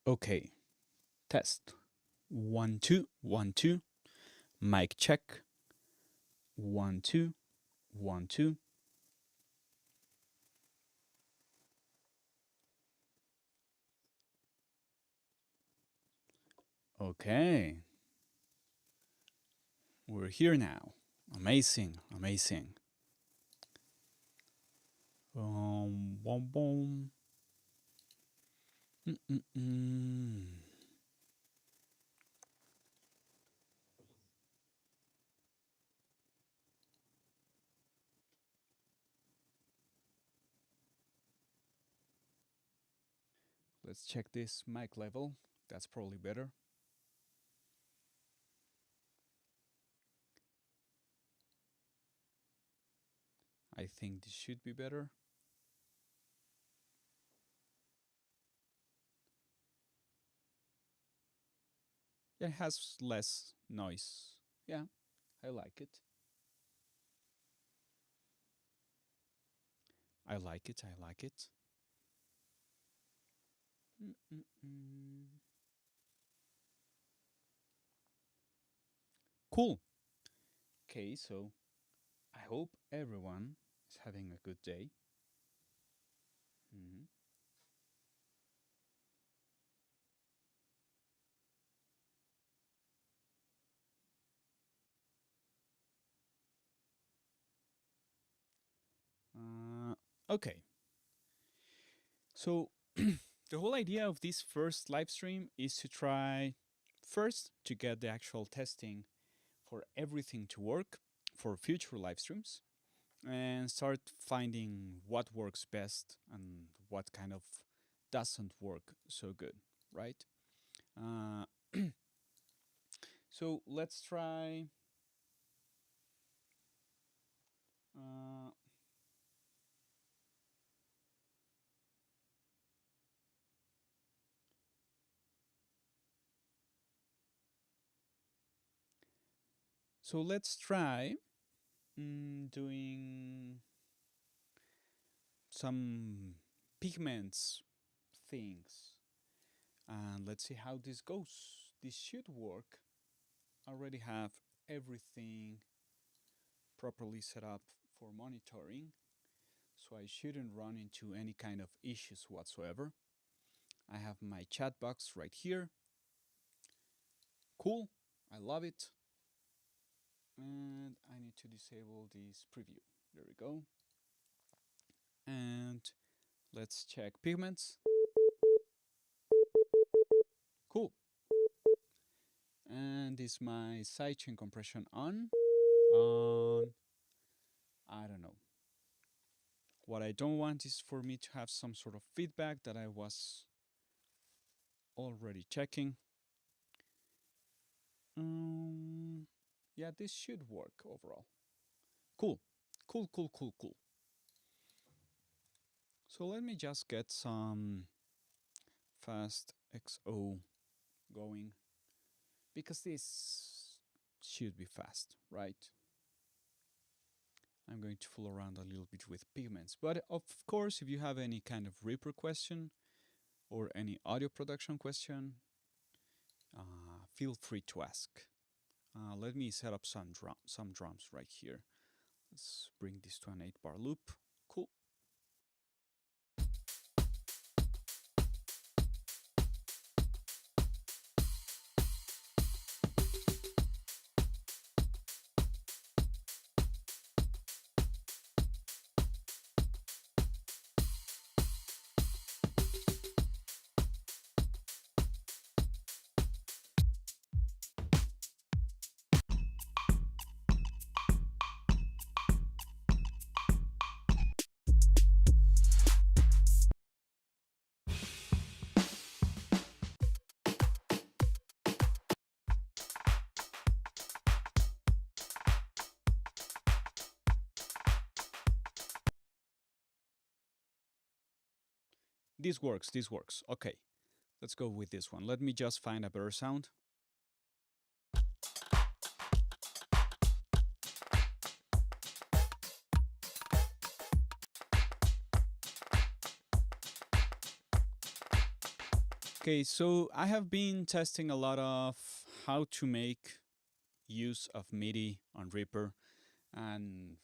Okay, test. 1, 2, 1, 2. Mic check. 1, 2, 1, 2. Okay, we're here now. Amazing, amazing. Boom, boom. Mm-mm-mm. Let's check this mic level. That's probably better. I think this should be better. Yeah, it has less noise. Yeah, I like it. I like it. I like it. Mm-mm-mm. Cool. Okay, so I hope everyone is having a good day. Mhm. Okay, so the whole idea of this first live stream is to try first to get the actual testing for everything to work for future live streams and start finding what works best and what kind of doesn't work so good, right? Uh, so let's try. Uh, so let's try doing some pigments things, and let's see how this goes. This should work. I already have everything properly set up for monitoring, so I shouldn't run into any kind of issues whatsoever. I have my chat box right here. Cool, I love it. And I need to disable this preview. There we go. And let's check pigments. Cool. And is my sidechain compression on? On. I don't know. What I don't want is for me to have some sort of feedback that I was already checking. Um, yeah, this should work overall. Cool. Cool, cool, cool, cool. So let me just get some fast XO going because this should be fast, right? I'm going to fool around a little bit with pigments. But of course, if you have any kind of Reaper question or any audio production question, feel free to ask. Let me set up some drums right here. Let's bring this to an 8-bar loop. Cool. This works, this works. Okay, let's go with this one. Let me just find a better sound. Okay, so I have been testing a lot of how to make use of MIDI on Reaper, and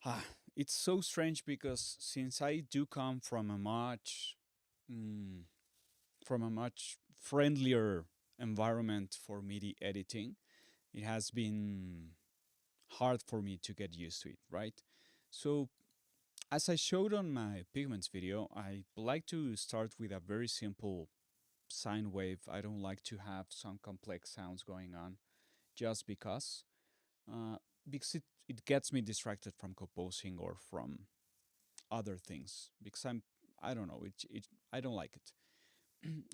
ah, it's so strange because since I do come mm, from a much friendlier environment for MIDI editing, it has been hard for me to get used to it, right? So as I showed on my Pigments video, I like to start with a very simple sine wave. I don't like to have some complex sounds going on just uh, because it gets me distracted from composing or from other things because I don't know I don't like it.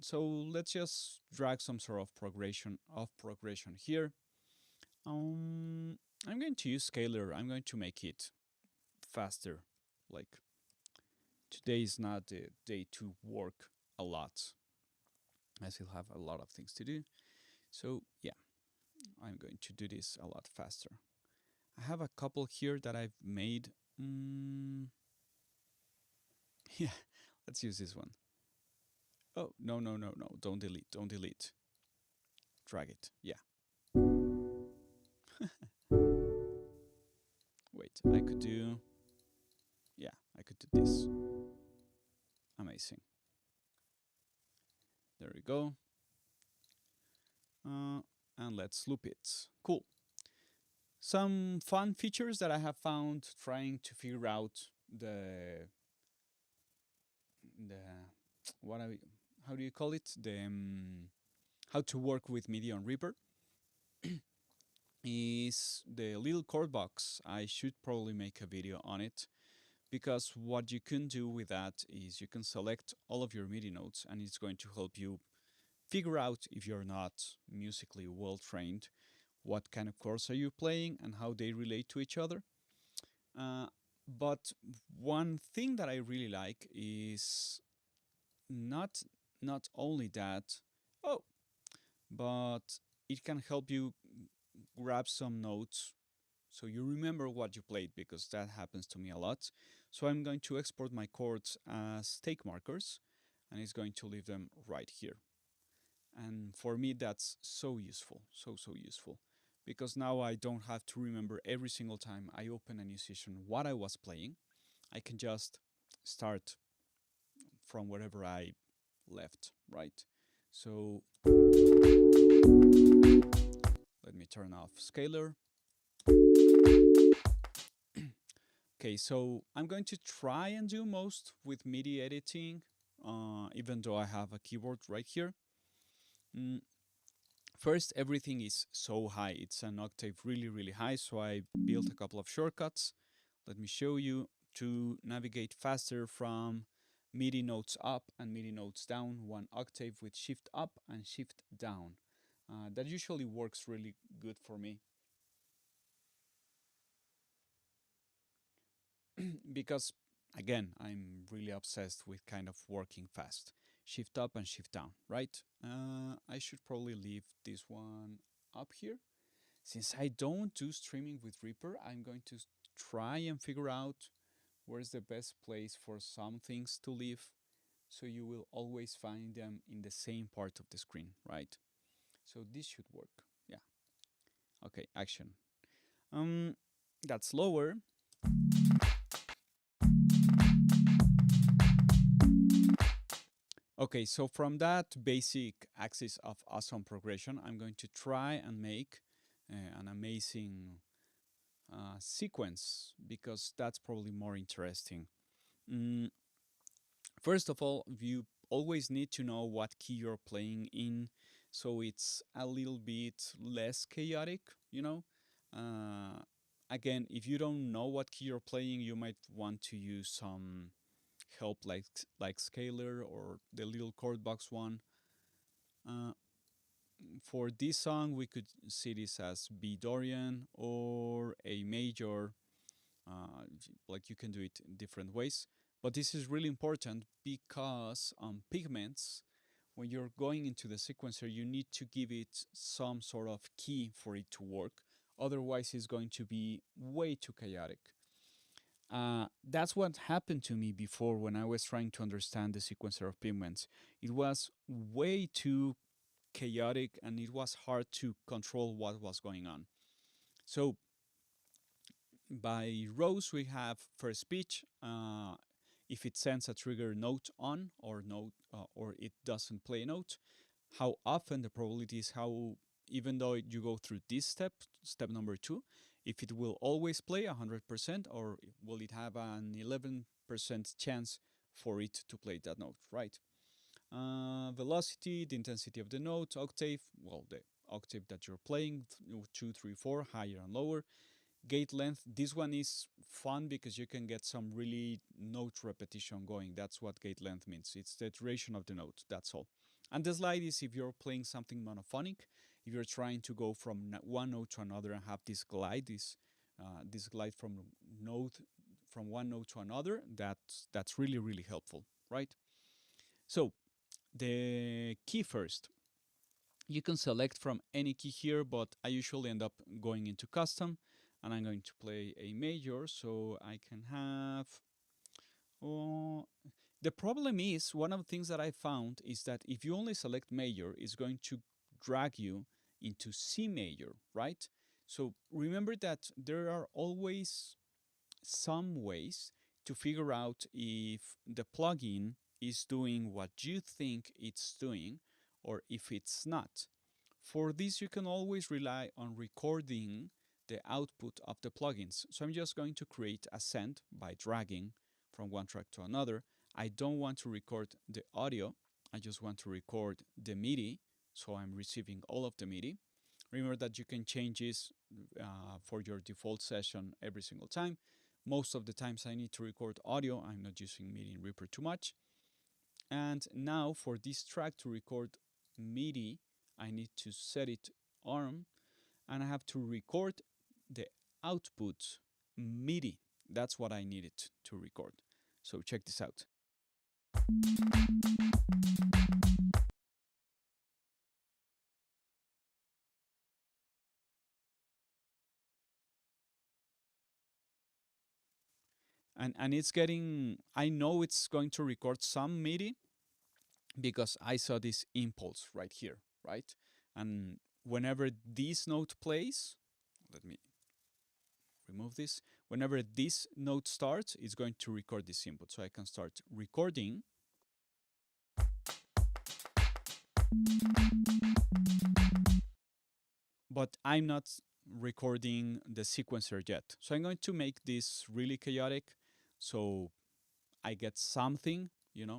So let's just drag some sort of progression here. Um, I'm going to use scalar. I'm going to make it faster. Like today is not the day to work a lot. I still have a lot of things to do. So yeah, I'm going to do this a lot faster. I have a couple here that I've made. Yeah, let's use this one. Oh, no, no, no, no. Don't delete. Don't delete. Drag it. Yeah. Wait, I could do... Yeah, I could do this. Amazing. There we go. And let's loop it. Cool. Some fun features that I have found trying to figure out the what I how do you call it, the how to work with MIDI on Reaper is the little chord box. I should probably make a video on it because what you can do with that is you can select all of your MIDI notes and it's going to help you figure out, if you're not musically well trained, what kind of chords are you playing and how they relate to each other. But one thing that I really like is not not only that, oh, but it can help you grab some notes so you remember what you played, because that happens to me a lot. So I'm going to export my chords as take markers and it's going to leave them right here. And for me that's so useful, so useful, because now I don't have to remember every single time I open a new session what I was playing. I can just start from wherever I left, right? So let me turn off scalar. Okay, so I'm going to try and do most with MIDI editing, even though I have a keyboard right here. First, everything is so high. It's an octave really high, so I built a couple of shortcuts. Let me show you to navigate faster from MIDI notes up and MIDI notes down, one octave with shift up and shift down. That usually works really good for me. Because again, I'm really obsessed with kind of working fast. Shift up and shift down, right? I should probably leave this one up here. Since I don't do streaming with Reaper, I'm going to try and figure out where's the best place for some things to live, so you will always find them in the same part of the screen, right? So this should work. Yeah. Okay, action. That's lower. Okay, so from that basic axis of awesome progression, I'm going to try and make an amazing sequence, because that's probably more interesting. Mm, First of all, you always need to know what key you're playing in, so it's a little bit less chaotic, you know? Uh, Again, if you don't know what key you're playing, you might want to use some help like Scalar or the little chord box one. Uh, for this song, we could see this as B Dorian or A major. Like you can do it in different ways. But this is really important because on Pigments, when you're going into the sequencer, you need to give it some sort of key for it to work. Otherwise, it's going to be way too chaotic. That's what happened to me before when I was trying to understand the sequencer of pigments. It was way too chaotic and it was hard to control what was going on. So by rows, we have first speech. If it sends a trigger note on or note or it doesn't play a note, how often the probability is how even though you go through this step number 2, if it will always play 100% or will it have an 11% chance for it to play that note, right? Velocity, the intensity of the note, octave, well, the octave that you're playing, 2, 3, 4, higher and lower. Gate length, this one is fun because you can get some really note repetition going. That's what gate length means. It's the duration of the note, that's all. And the slide is if you're playing something monophonic, if you're trying to go from one note to another and have this glide, this glide from one note to another, that's really, really helpful, right? So the key first. You can select from any key here, but I usually end up going into custom and I'm going to play a major so I can have. Oh, the problem is one of the things that I found is that if you only select major, it's going to drag you into C major, right? So remember that there are always some ways to figure out if the plugin is doing what you think it's doing or if it's not. For this, you can always rely on recording the output of the plugins. So I'm just going to create a send by dragging from one track to another. I don't want to record the audio. I just want to record the MIDI. So I'm receiving all of the MIDI. Remember that you can change this for your default session every single time. Most of the times I need to record audio. I'm not using MIDI in Reaper too much. And now for this track to record MIDI, I need to set it ARM and I have to record the output MIDI. That's what I needed to record. So check this out. And it's getting, I know it's going to record some MIDI because I saw this impulse right here, right? And whenever this note plays, let me remove this. Whenever this note starts, it's going to record this input. So I can start recording. But I'm not recording the sequencer yet. So I'm going to make this really chaotic so I get something,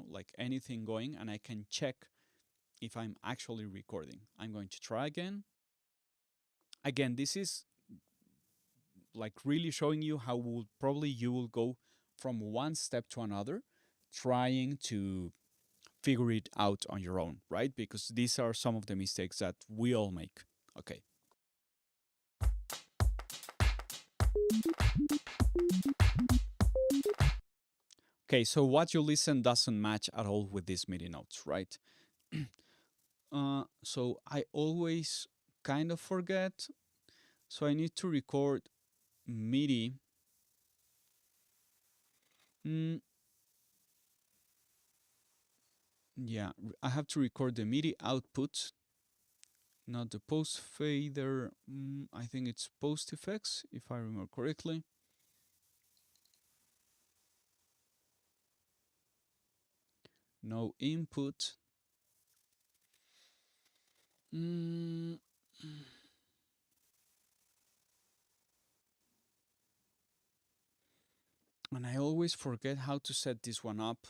like anything going, and I can check if I'm actually recording. I'm going to try again. Again, this is like really showing you how probably you will go from one step to another, trying to figure it out on your own, right? Because these are some of the mistakes that we all make. Okay. Okay, so what you listen doesn't match at all with these MIDI notes, right? So I always kind of forget. So I need to record MIDI. Yeah, I have to record the MIDI output, not the post fader. I think it's post effects, if I remember correctly. No input. And I always forget how to set this one up.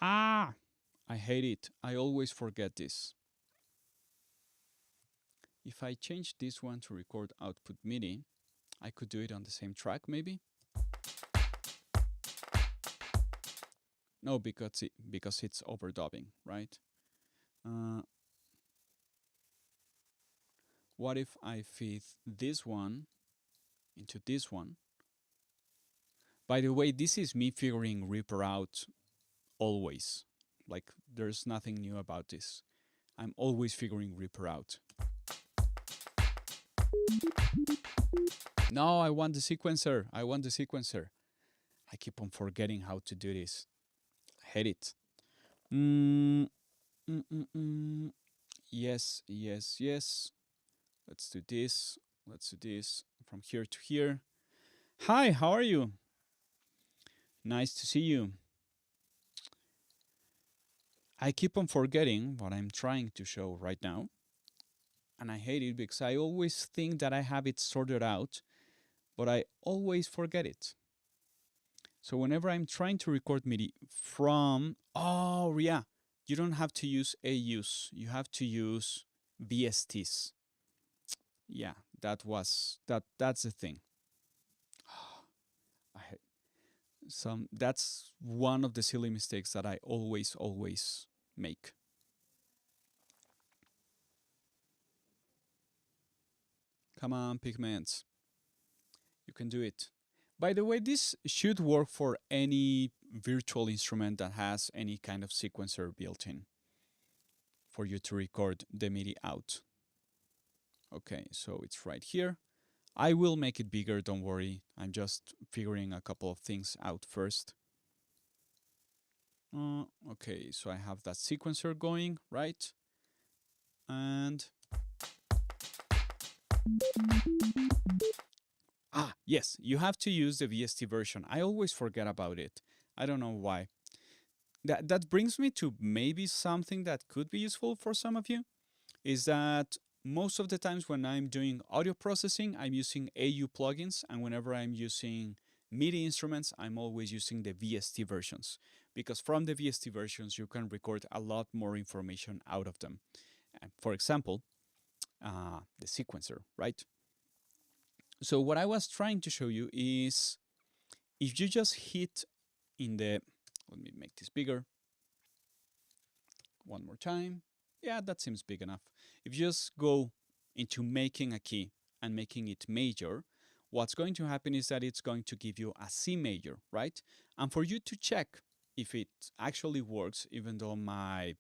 I hate it. I always forget this. If I change this one to record output MIDI, I could do it on the same track maybe. No, because it's overdubbing, right? What if I feed this one into this one? By the way, this is me figuring Reaper out always. Like, there's nothing new about this. I'm always figuring Reaper out. No, I want the sequencer. I want the sequencer. I keep on forgetting how to do this. I hate it. Mm, mm, mm, mm. Yes, yes, yes. Let's do this. Let's do this from here to here. Hi, how are you? Nice to see you. I keep on forgetting what I'm trying to show right now. And I hate it because I always think that I have it sorted out, but I always forget it. So whenever I'm trying to record MIDI from, oh yeah, you don't have to use AUs. You have to use VSTs. Yeah, that's the thing. I, that's one of the silly mistakes that I always make. Come on, Pigments. You can do it. By the way, this should work for any virtual instrument that has any kind of sequencer built in for you to record the MIDI out. Okay, so it's right here. I will make it bigger, don't worry. I'm just figuring a couple of things out first. Okay, so I have that sequencer going, right? And yes, you have to use the VST version. I always forget about it. I don't know why. That brings me to maybe something that could be useful for some of you, is that most of the times when I'm doing audio processing, I'm using AU plugins, and whenever I'm using MIDI instruments, I'm always using the VST versions, because from the VST versions, you can record a lot more information out of them. For example, the sequencer, right? So what I was trying to show you is if you just hit in the, let me make this bigger one more time. Yeah, that seems big enough. If you just go into making a key and making it major, what's going to happen is that it's going to give you a C major, right? And for you to check if it actually works, even though my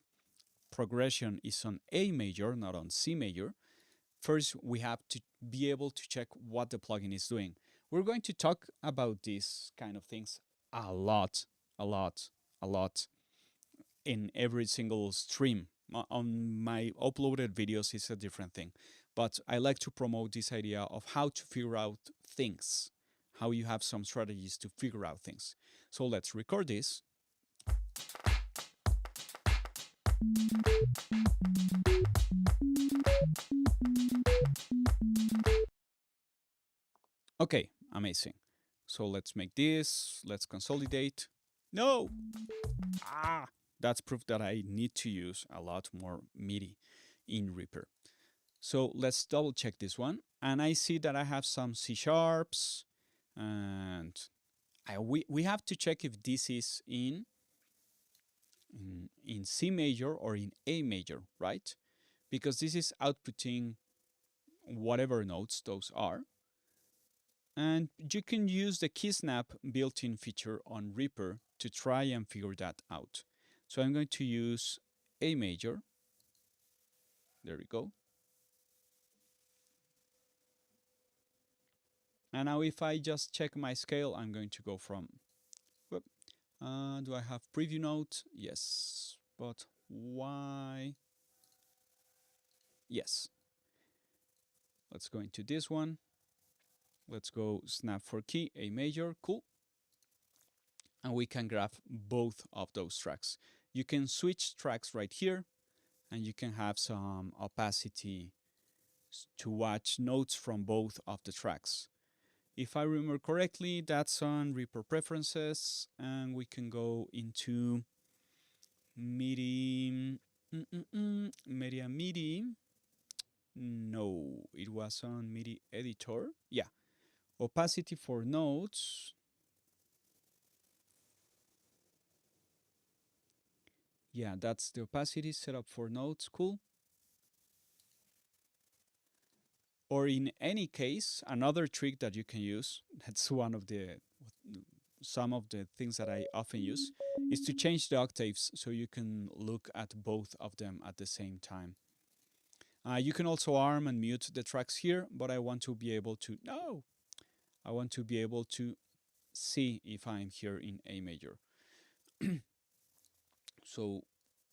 progression is on A major, not on C major, first we have to be able to check what the plugin is doing. We're going to talk about these kind of things a lot, a lot, a lot in every single stream. On my uploaded videos is a different thing, but I like to promote this idea of how to figure out things, how you have some strategies to figure out things. So let's record this. Okay, amazing. So let's make this, let's consolidate. No! That's proof that I need to use a lot more MIDI in Reaper. So let's double check this one. And I see that I have some C sharps, and we have to check if this is in C major or in A major, right? Because this is outputting whatever notes those are. And you can use the key snap built-in feature on Reaper to try and figure that out. So I'm going to use A major. There we go. And now if I just check my scale, I'm going to go from, do I have preview note? Yes, but why? Yes. Let's go into this one. Let's go snap for key, A major, cool. And we can grab both of those tracks. You can switch tracks right here, and you can have some opacity to watch notes from both of the tracks. If I remember correctly, that's on Reaper Preferences, and we can go into MIDI. Media MIDI. No, it was on MIDI Editor. Yeah. Opacity for notes. Yeah, that's the opacity setup for notes. Cool. Or in any case, another trick that you can use, that's some of the things that I often use, is to change the octaves so you can look at both of them at the same time. You can also arm and mute the tracks here, but I want to be able to, no, I want to be able to see if I'm here in A major. So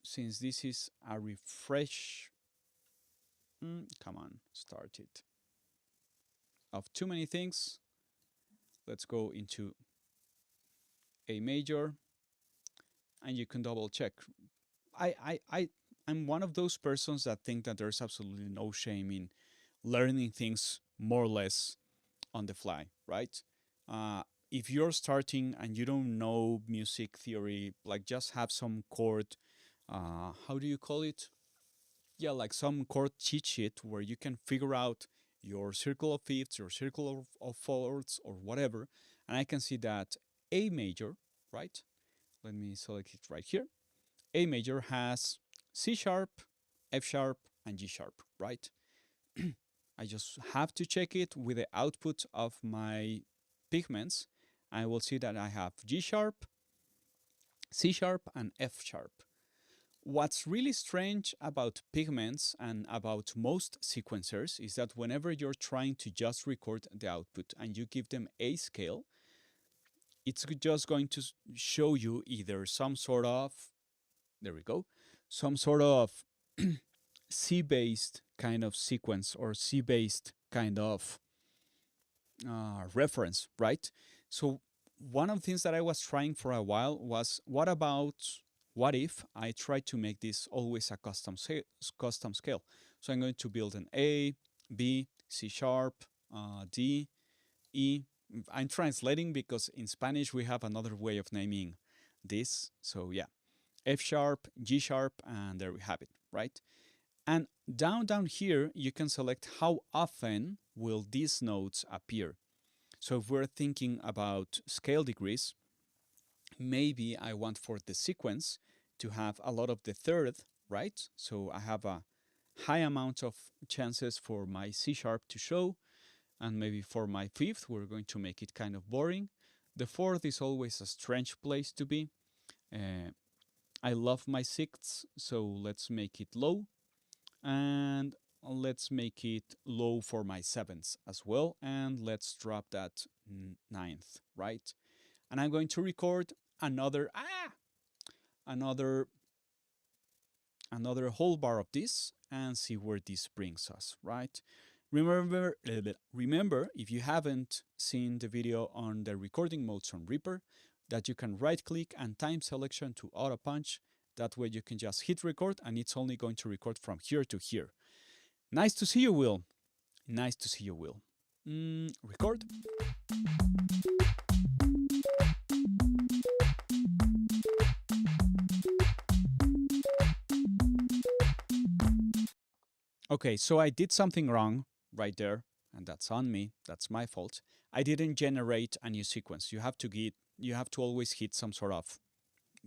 since this is a refresh, come on, start it, of too many things, let's go into A major, and you can double check. I'm one of those persons that think that there's absolutely no shame in learning things more or less on the fly, right? If you're starting and you don't know music theory, like just have some chord, how do you call it? Yeah, like some chord cheat sheet where you can figure out your circle of fifths, your circle of fourths, or whatever. And I can see that A major, right? Let me select it right here. A major has C sharp, F sharp, and G sharp, right? I just have to check it with the output of my pigments. I will see that I have G sharp, C sharp, and F sharp. What's really strange about pigments and about most sequencers is that whenever you're trying to just record the output and you give them a scale, it's just going to show you either some sort of, there we go, some sort of C-based kind of sequence or C-based kind of reference, right? So one of the things that I was trying for a while was, what if I try to make this always a custom scale? So I'm going to build an A, B, C sharp, D, E. I'm translating because in Spanish we have another way of naming this. So yeah, F sharp, G sharp, and there we have it, right? And down here, you can select how often will these notes appear. So if we're thinking about scale degrees, maybe I want for the sequence to have a lot of the third, right? So I have a high amount of chances for my C sharp to show, and maybe for my fifth, we're going to make it kind of boring. The fourth is always a strange place to be. I love my sixths, so let's make it low. And let's make it low for my sevenths as well. And let's drop that ninth, right? And I'm going to record another another whole bar of this and see where this brings us, right? Remember, if you haven't seen the video on the recording modes on Reaper, that you can right click and time selection to auto punch. That way you can just hit record and it's only going to record from here to here. Nice to see you, Will. Nice to see you, Will. Record. Okay, so I did something wrong right there, and that's on me. That's my fault. I didn't generate a new sequence. You have to always hit some sort of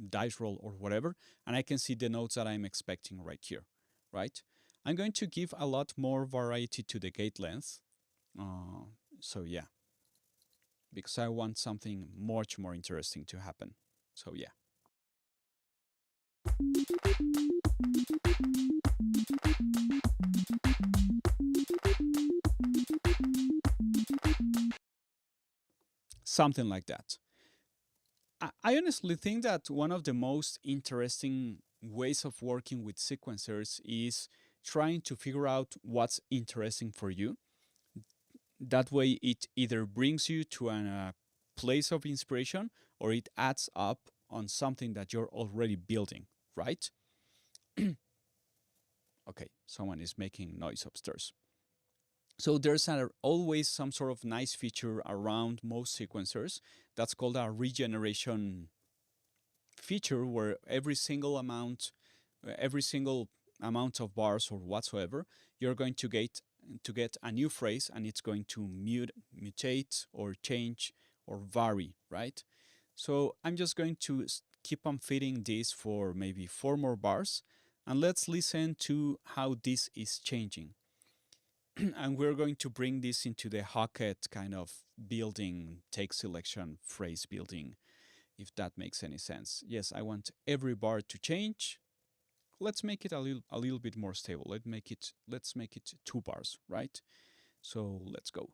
dice roll or whatever, and I can see the notes that I'm expecting right here, right? I'm going to give a lot more variety to the gate length. So yeah, because I want something much more interesting to happen. So yeah. Something like that. I honestly think that one of the most interesting ways of working with sequencers is trying to figure out what's interesting for you. That way, it either brings you to a place of inspiration or it adds up on something that you're already building, right? Okay, someone is making noise upstairs. So there's always some sort of nice feature around most sequencers that's called a regeneration feature, where every single amount of bars or whatsoever, you're going to get a new phrase, and it's going to mutate or change or vary, right? So I'm just going to keep on feeding this for maybe 4 more bars, and let's listen to how this is changing. And we're going to bring this into the Hocket kind of building, take selection, phrase building, if that makes any sense. Yes, I want every bar to change. let's make it a little bit more stable. Let's make it 2 bars, right? So let's go.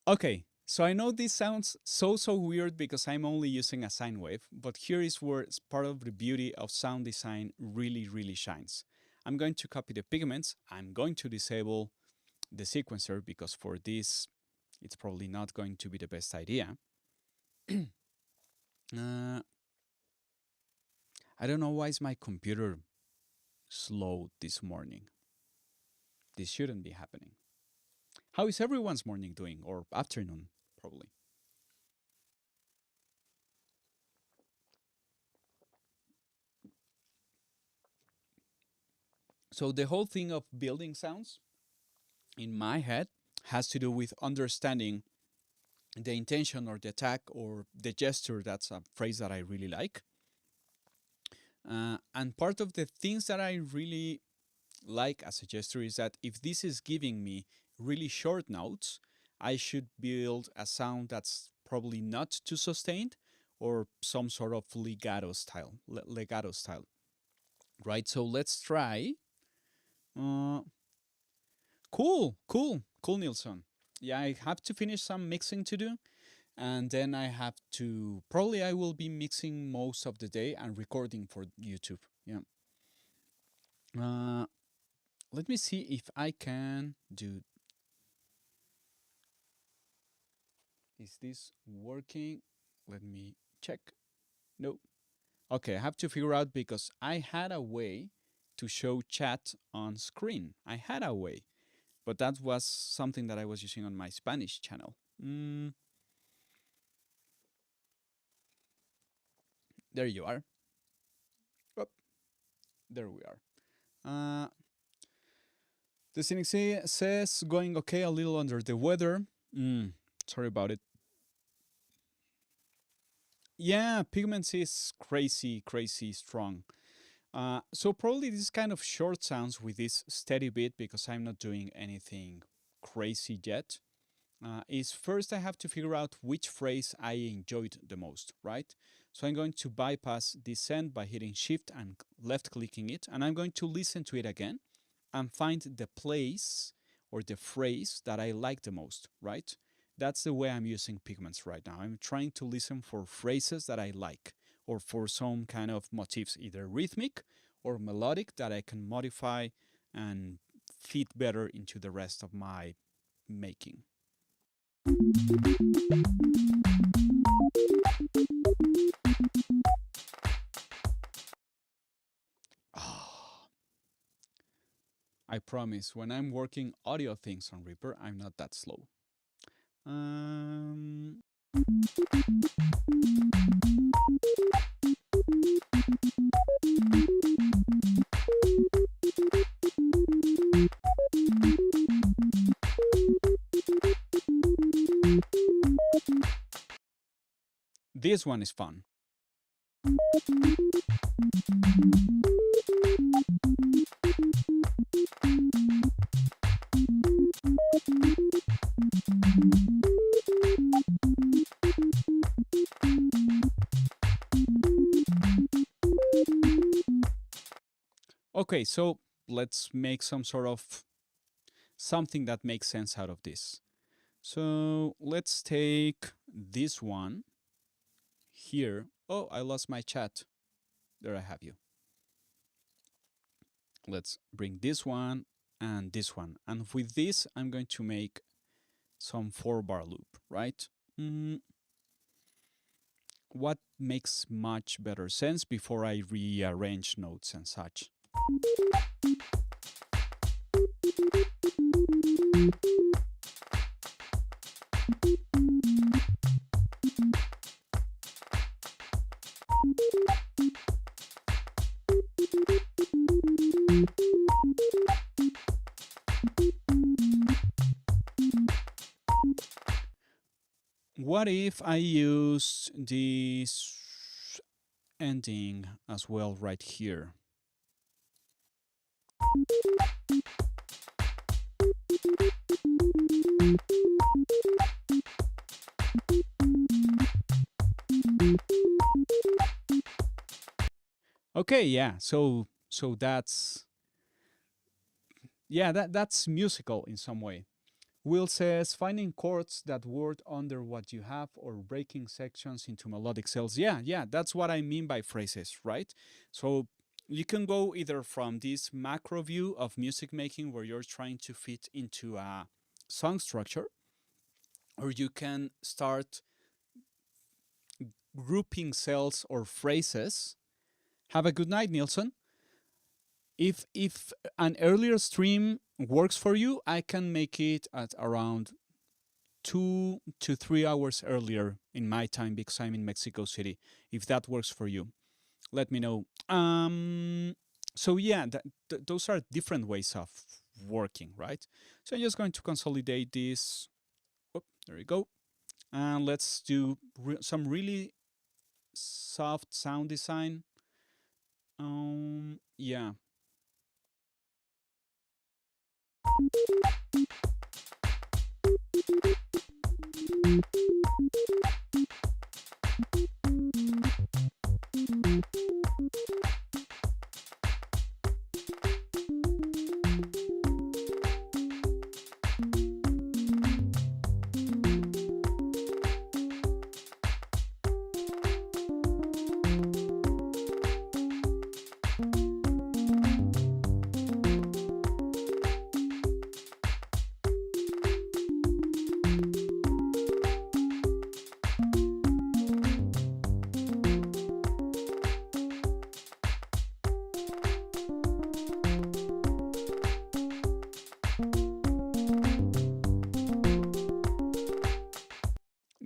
Okay, so I know this sounds so weird because I'm only using a sine wave, but here is where part of the beauty of sound design really shines. I'm going to copy the pigments. I'm going to disable the sequencer because for this, it's probably not going to be the best idea. I don't know why is my computer slow this morning. This shouldn't be happening. How is everyone's morning doing, or afternoon, probably? So the whole thing of building sounds in my head has to do with understanding the intention or the attack or the gesture. That's a phrase that I really like. And part of the things that I really like as a gesture is that if this is giving me really short notes, I should build a sound that's probably not too sustained or some sort of legato style, right? So let's try. Uh, cool, Nilsson. Yeah, I have to finish some mixing to do, and then I have to probably I will be mixing most of the day and recording for YouTube. Yeah. Let me see if I can do. Is this working? Let me check. No. Okay, I have to figure out because I had a way to show chat on screen. I had a way, but that was something that I was using on my Spanish channel. There you are. Oh, there we are. The cynic says going okay, a little under the weather. Sorry about it. Yeah, Pigments is crazy strong. So probably this kind of short sounds with this steady beat because I'm not doing anything crazy yet. Is first I have to figure out which phrase I enjoyed the most, right? So I'm going to bypass descent by hitting shift and left clicking it, and I'm going to listen to it again and find the place or the phrase that I like the most, right? That's the way I'm using Pigments right now. I'm trying to listen for phrases that I like or for some kind of motifs, either rhythmic or melodic, that I can modify and fit better into the rest of my making. I promise, when I'm working audio things on Reaper, I'm not that slow. This one is fun. Okay, so let's make some sort of something that makes sense out of this. So let's take this one here. Oh, I lost my chat. There I have you. Let's bring this one and this one. And with this, I'm going to make some 4-bar loop, right? What makes much better sense before I rearrange notes and such? what if I use this ending as well right here? Okay, yeah. So that's that's musical in some way. Will says finding chords that work under what you have or breaking sections into melodic cells. Yeah, that's what I mean by phrases, right? So you can go either from this macro view of music making where you're trying to fit into a song structure, or you can start grouping cells or phrases. Have a good night, Nielsen. If an earlier stream works for you, I can make it at around 2 to 3 hours earlier in my time because I'm in Mexico City. If that works for you, let me know. So yeah, those are different ways of working, right? So I'm just going to consolidate this. Oh, there we go. And let's do some really soft sound design. Yeah.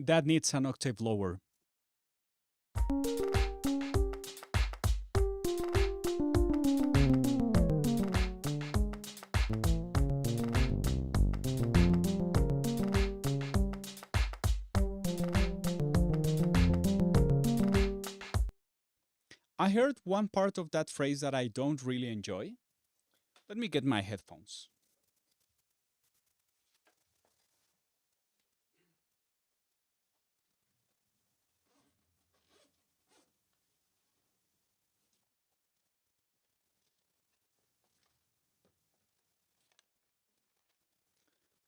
That needs an octave lower. I heard one part of that phrase that I don't really enjoy. Let me get my headphones.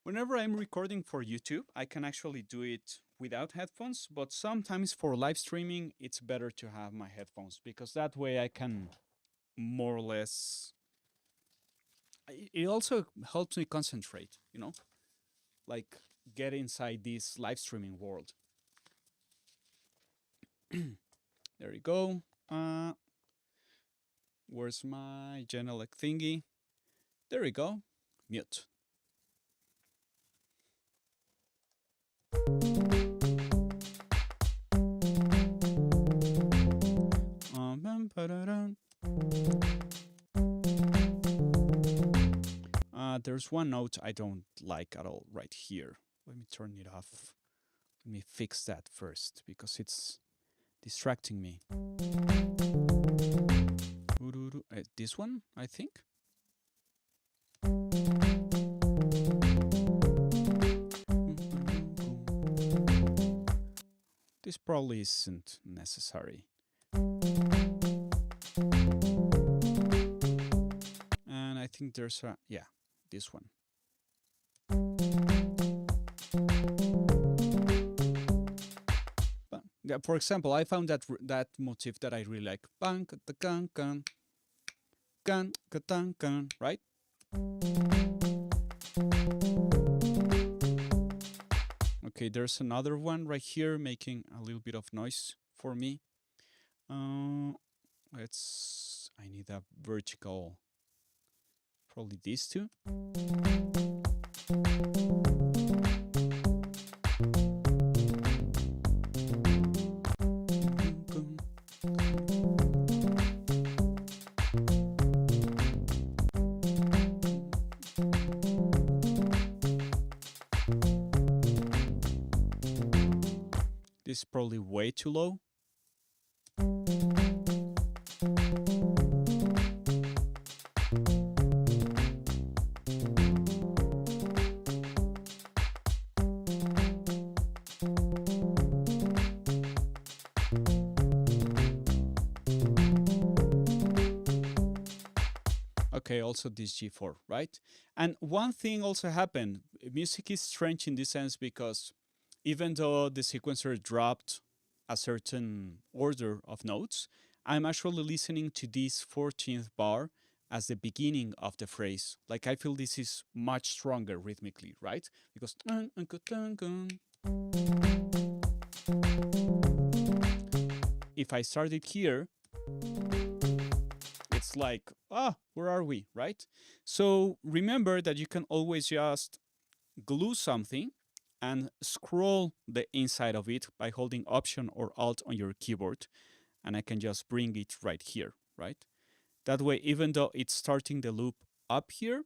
Whenever I'm recording for YouTube, I can actually do it without headphones, but sometimes for live streaming, it's better to have my headphones because that way I can more or less. It also helps me concentrate, like get inside this live streaming world. There we go. Where's my Genelec thingy? There we go. Mute. There's one note I don't like at all right here. Let me turn it off. Let me fix that first because it's distracting me. This one, I think. This probably isn't necessary. And I think there's a, yeah, this one. But, yeah, for example, I found that motif that I really like. Right? Okay, there's another one right here making a little bit of noise for me. I need a vertical, probably these two. This is probably way too low. Okay, also this G4, right? And one thing also happened. Music is strange in this sense because even though the sequencer dropped a certain order of notes, I'm actually listening to this 14th bar as the beginning of the phrase. Like I feel this is much stronger rhythmically, right? Because if I started here, it's like, where are we, right? So remember that you can always just glue something and scroll the inside of it by holding Option or Alt on your keyboard. And I can just bring it right here, right? That way, even though it's starting the loop up here,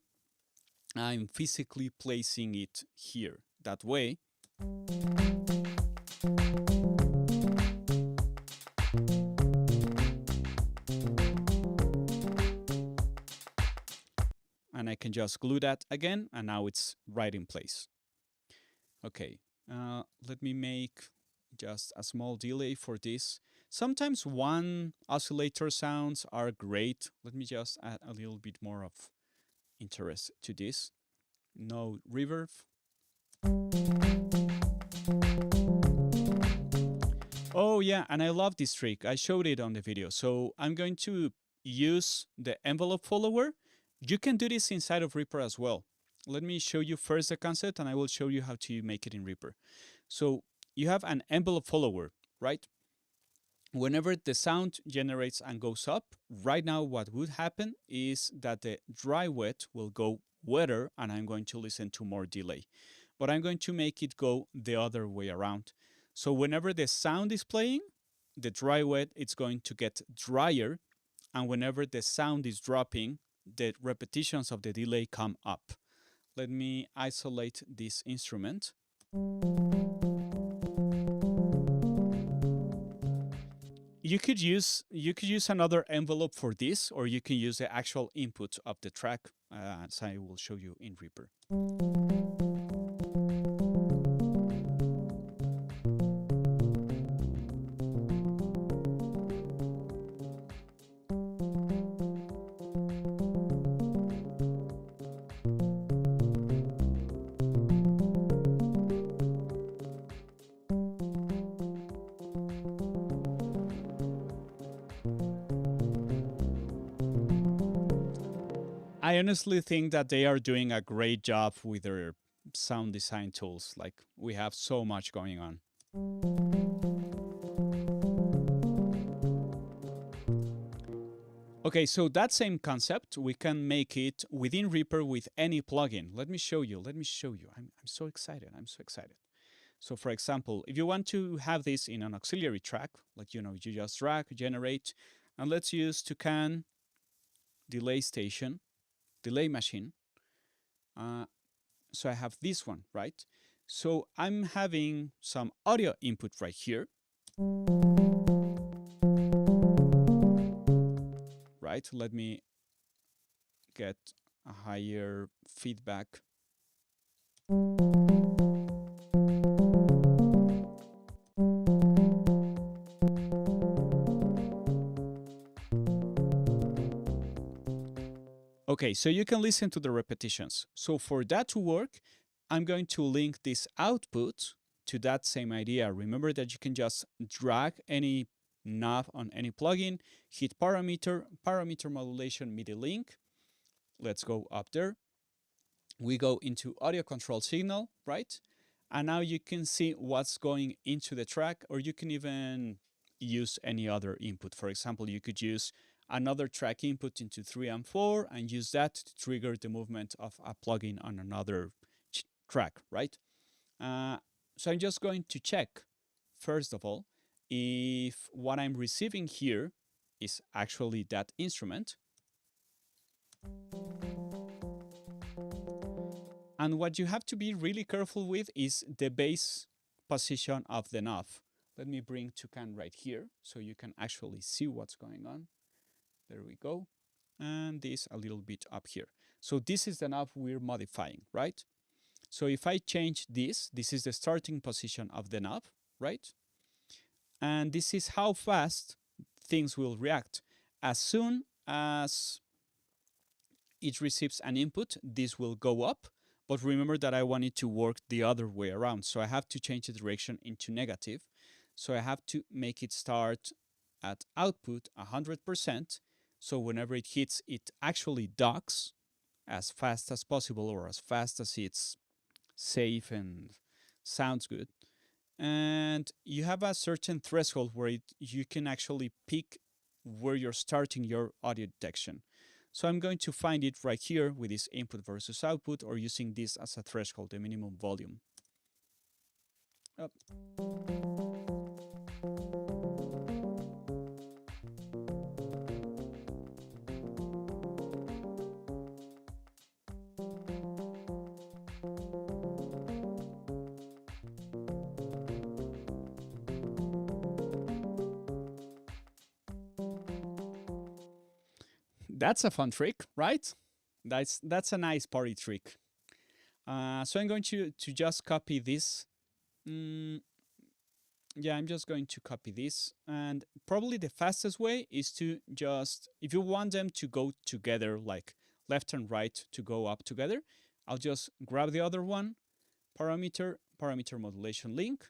I'm physically placing it here. That way, and I can just glue that again, and now it's right in place. Okay, let me make just a small delay for this. Sometimes one oscillator sounds are great. Let me just add a little bit more of interest to this. No reverb. Oh yeah, and I love this trick. I showed it on the video. So I'm going to use the envelope follower. You can do this inside of Reaper as well. Let me show you first the concept and I will show you how to make it in Reaper. So you have an envelope follower, right? Whenever the sound generates and goes up, right now what would happen is that the dry wet will go wetter and I'm going to listen to more delay. But I'm going to make it go the other way around. So whenever the sound is playing, the dry wet it's going to get drier, and whenever the sound is dropping, the repetitions of the delay come up. Let me isolate this instrument. You could use another envelope for this, or you can use the actual input of the track, as I will show you in Reaper. I honestly think that they are doing a great job with their sound design tools. Like, we have so much going on. Okay, so that same concept, we can make it within Reaper with any plugin. Let me show you. I'm so excited. So for example, if you want to have this in an auxiliary track, like, you just drag, generate, and let's use Toucan delay station, delay machine. So I have this one, right? So I'm having some audio input right here. Right, let me get a higher feedback. Okay, so you can listen to the repetitions. So for that to work, I'm going to link this output to that same idea. Remember that you can just drag any knob on any plugin, hit parameter modulation MIDI link. Let's go up there. We go into audio control signal, right? And now you can see what's going into the track, or you can even use any other input. For example, you could use another track input into 3 and 4 and use that to trigger the movement of a plugin on another track, right? So I'm just going to check, first of all, if what I'm receiving here is actually that instrument. And what you have to be really careful with is the bass position of the knob. Let me bring Toucan right here so you can actually see what's going on. There we go. And this a little bit up here. So this is the knob we're modifying, right? So if I change this, this is the starting position of the knob, right? And this is how fast things will react. As soon as it receives an input, this will go up. But remember that I want it to work the other way around. So I have to change the direction into negative. So I have to make it start at output 100%. So whenever it hits, it actually docks as fast as possible, or as fast as it's safe and sounds good. And you have a certain threshold where you can actually pick where you're starting your audio detection. So I'm going to find it right here with this input versus output, or using this as a threshold, the minimum volume. Up. That's a fun trick, right? That's a nice party trick. So I'm going to just copy this. Yeah, I'm just going to copy this. And probably the fastest way is to just, if you want them to go together, like left and right to go up together, I'll just grab the other one, parameter modulation link.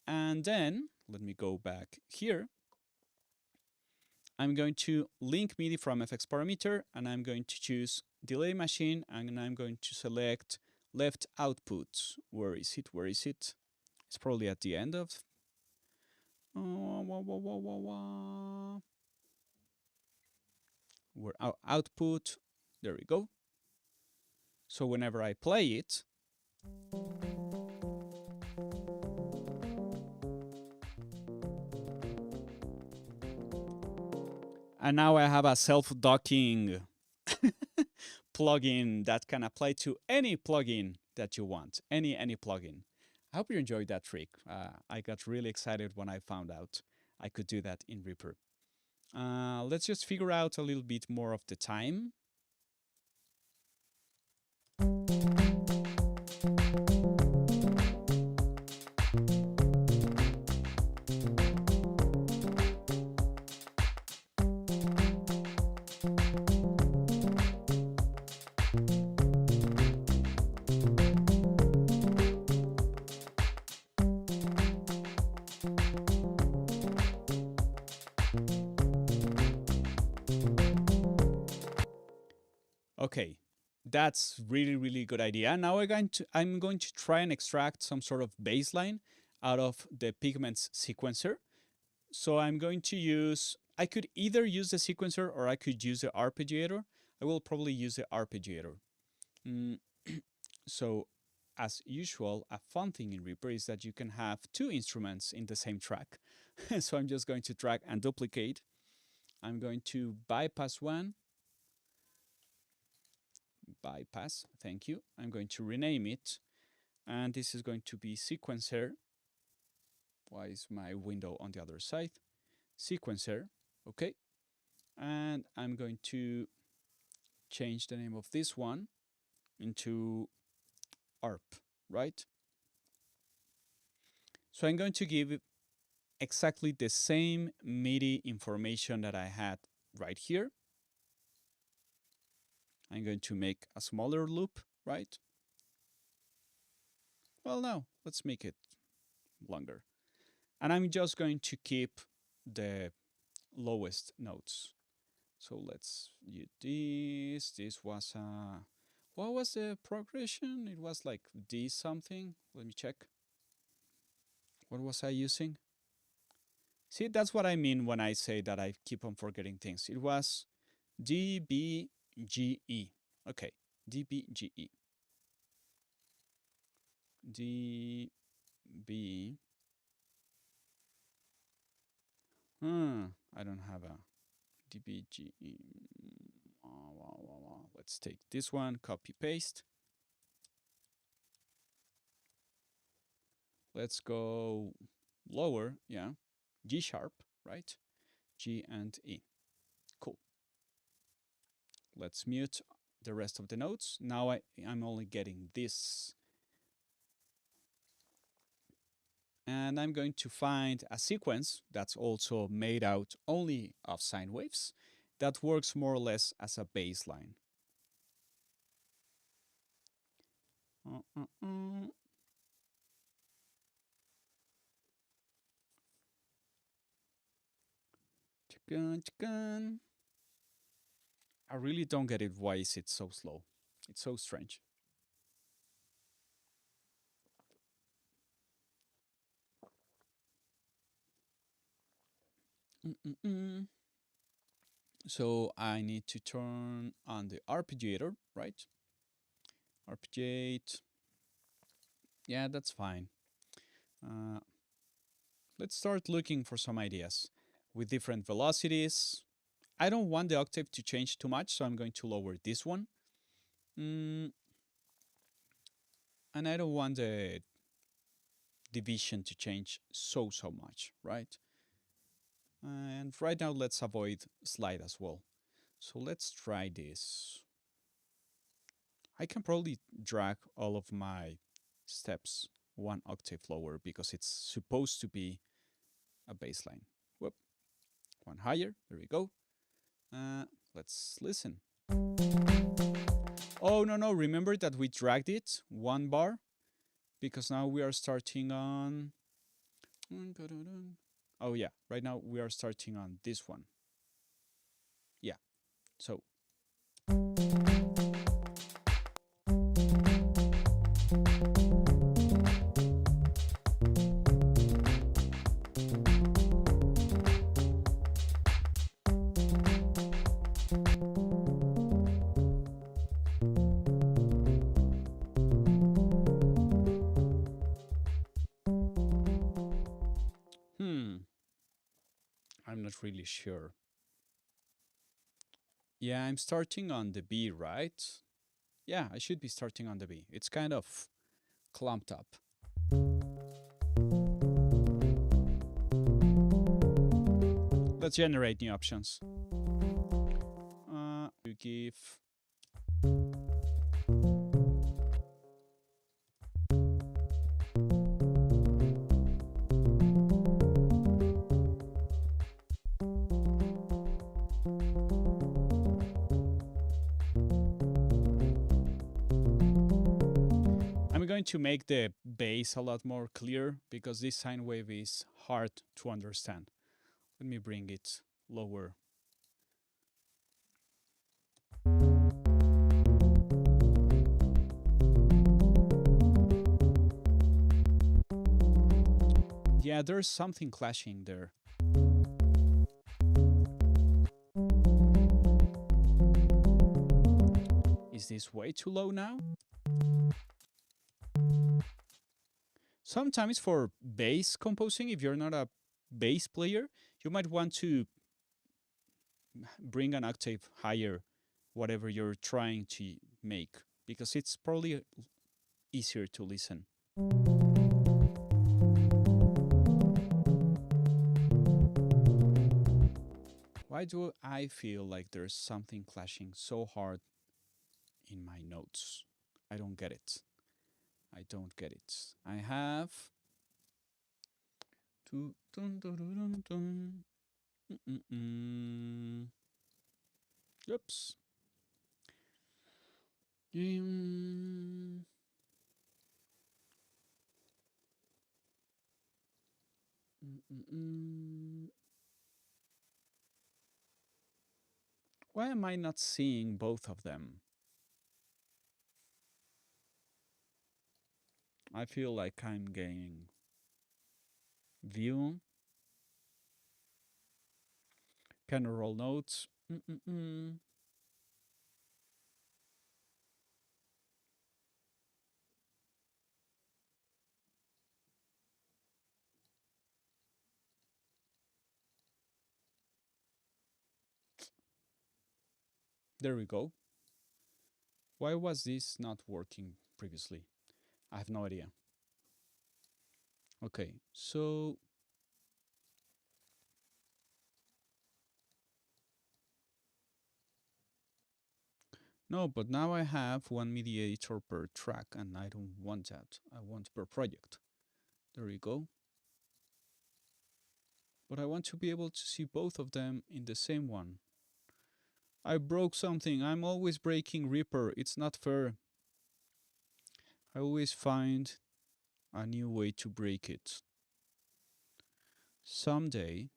And then let me go back here. I'm going to link MIDI from FX parameter, and I'm going to choose delay machine, and I'm going to select left output. Where is it? Where is it? It's probably at the end of. Where output. There we go. So whenever I play it, and now I have a self-docking plugin that can apply to any plugin that you want, any plugin. I hope you enjoyed that trick. I got really excited when I found out I could do that in Reaper. Let's just figure out a little bit more of the time. Okay, that's really good idea. Now I'm going to try and extract some sort of baseline out of the Pigments sequencer. So I'm going to use, I could either use the sequencer or I could use the arpeggiator. I will probably use the arpeggiator. So as usual, a fun thing in Reaper is that you can have two instruments in the same track. So I'm just going to drag and duplicate. I'm going to bypass one. Bypass, thank you. I'm going to rename it. And this is going to be sequencer. Why is my window on the other side? Sequencer, okay. And I'm going to change the name of this one into ARP, right? So I'm going to give exactly the same MIDI information that I had right here. I'm going to make a smaller loop, right? Well, no, let's make it longer. And I'm just going to keep the lowest notes. So let's use this. This was what was the progression? It was like D something. Let me check. What was I using? See, that's what I mean when I say that I keep on forgetting things. It was D, B, G, E. Okay, D, B, G, E. D, B. I don't have a D, B, G, E. Let's take this one, copy, paste. Let's go lower, yeah, G sharp, right? G and E. Cool. Let's mute the rest of the notes. Now I'm only getting this. And I'm going to find a sequence that's also made out only of sine waves that works more or less as a baseline. I really don't get it. Why is it so slow? It's so strange. So I need to turn on the arpeggiator, right? Arpeggiate. Yeah, that's fine. Let's start looking for some ideas with different velocities. I don't want the octave to change too much, so I'm going to lower this one. And I don't want the division to change so much, right? And right now, let's avoid slide as well. So let's try this. I can probably drag all of my steps one octave lower because it's supposed to be a baseline. Whoop, one higher, there we go. Let's listen. Oh, no, remember that we dragged it one bar because now we are starting on... Oh yeah, right now we are starting on this one. Yeah, so... I'm not really sure. Yeah, I'm starting on the B, right? Yeah, I should be starting on the B. It's kind of clumped up. Let's generate new options. You give... I'm going to make the bass a lot more clear because this sine wave is hard to understand. Let me bring it lower. Yeah, there's something clashing there. Is this way too low now? Sometimes for bass composing, if you're not a bass player, you might want to bring an octave higher, whatever you're trying to make, because it's probably easier to listen. Why do I feel like there's something clashing so hard in my notes? I don't get it. I don't get it. I have... Oops. Why am I not seeing both of them? I feel like I'm getting view. Can roll notes. There we go. Why was this not working previously? I have no idea. Okay, so No, but now I have one mediator per track, and I don't want that. I want per project. There you go. But I want to be able to see both of them in the same one. I broke something. I'm always breaking Reaper. It's not fair. I always find a new way to break it. Someday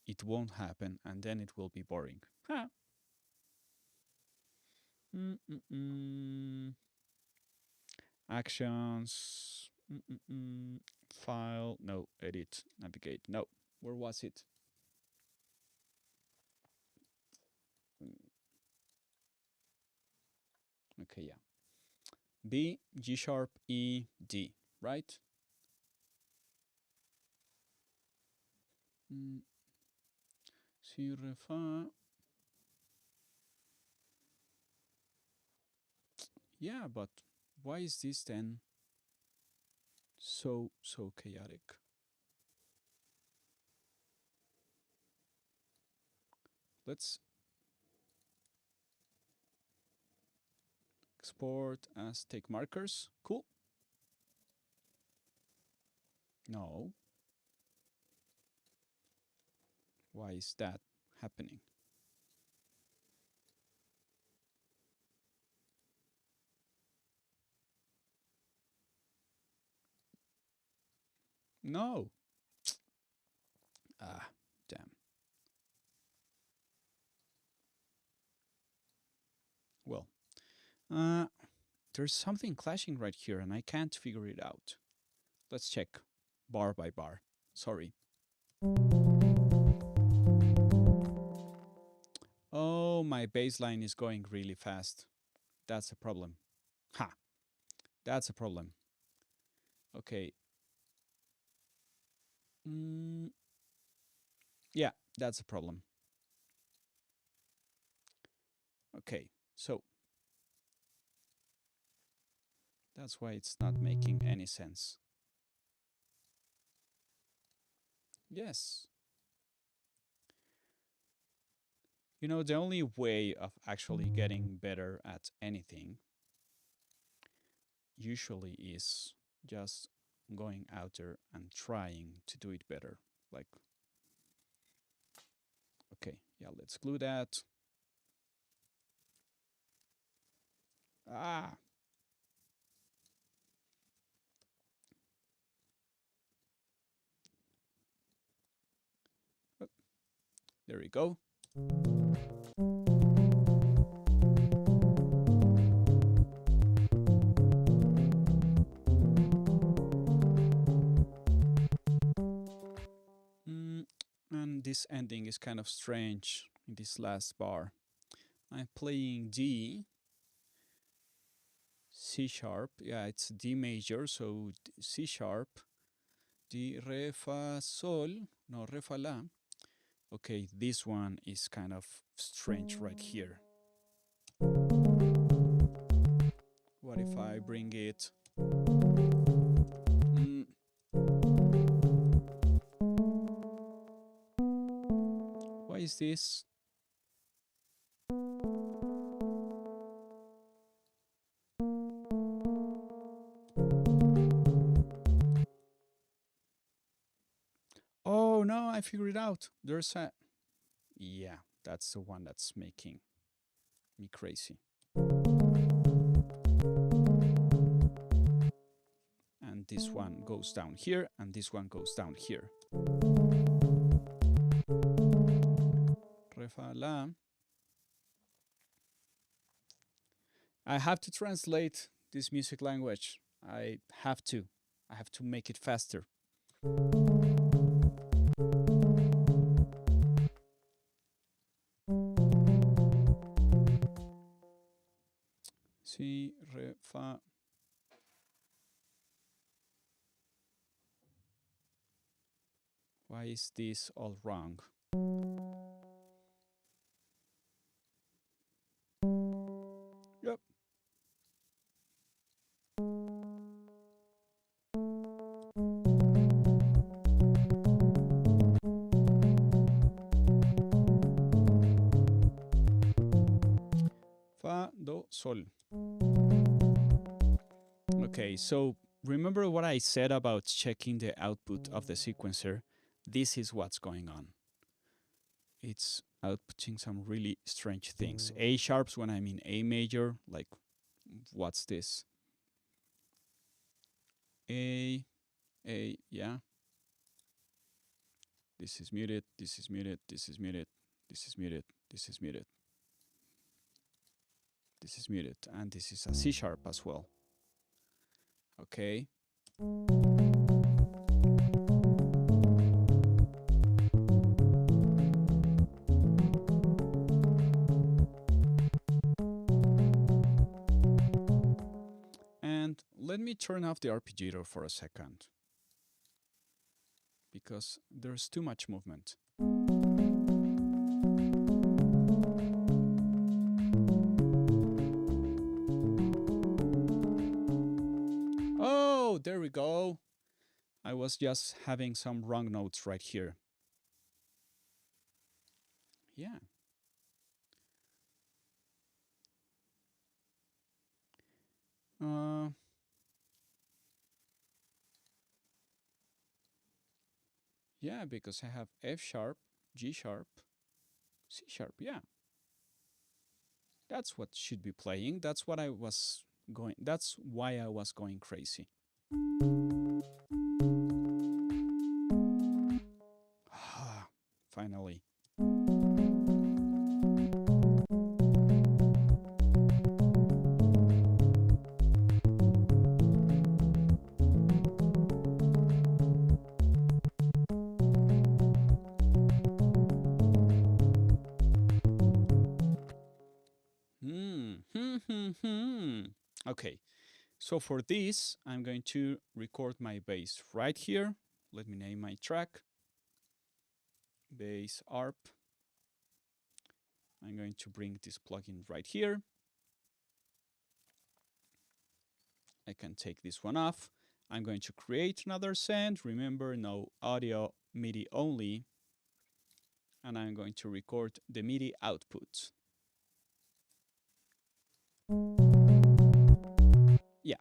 it won't happen, and then it will be boring. Ha! Actions. File. No. Edit. Navigate. No. Where was it? Okay, yeah. B, G sharp, E, D, right? Si, re, fa. Yeah, but why is this then so chaotic? Let's export as take markers. Cool. No. Why is that happening? No. Ah, damn. Well, there's something clashing right here and I can't figure it out. Let's check bar by bar. Sorry. Oh, my baseline is going really fast. That's a problem. Ha! That's a problem. Okay. Yeah, that's a problem. Okay, so that's why it's not making any sense. Yes. You know, the only way of actually getting better at anything usually is just going out there and trying to do it better. Like, okay, yeah, let's glue that. Ah. Oh, there we go. And this ending is kind of strange in this last bar. I'm playing D, C sharp. Yeah, it's D major, so C sharp, D, re, fa, sol, no, re, fa, la. Okay, this one is kind of strange right here. What if I bring it? Why is this? Oh no, I figured it out. There's a... Yeah, that's the one that's making me crazy. And this one goes down here, and this one goes down here. Re, fa, la. I have to translate this music language. I have to make it faster. Si, re, fa. Why is this all wrong? Yep. Fa, do, Sol. Okay, so remember what I said about checking the output of the sequencer? This is what's going on. It's outputting some really strange things. A sharps when I'm in A major, like what's this? A, yeah. This is muted, this is muted, this is muted, this is muted, this is muted. This is muted, and this is a C sharp as well. Okay. And let me turn off the arpeggiator for a second, because there's too much movement. Oh, there we go. I was just having some wrong notes right here. Yeah. Yeah, because I have F sharp, G sharp, C sharp, yeah. That's what should be playing. That's what I was going, that's why I was going crazy. Finally. Okay, so for this, I'm going to record my bass right here. Let me name my track. Bass ARP. I'm going to bring this plugin right here. I can take this one off. I'm going to create another send. Remember, no audio, MIDI only. And I'm going to record the MIDI output. Yeah.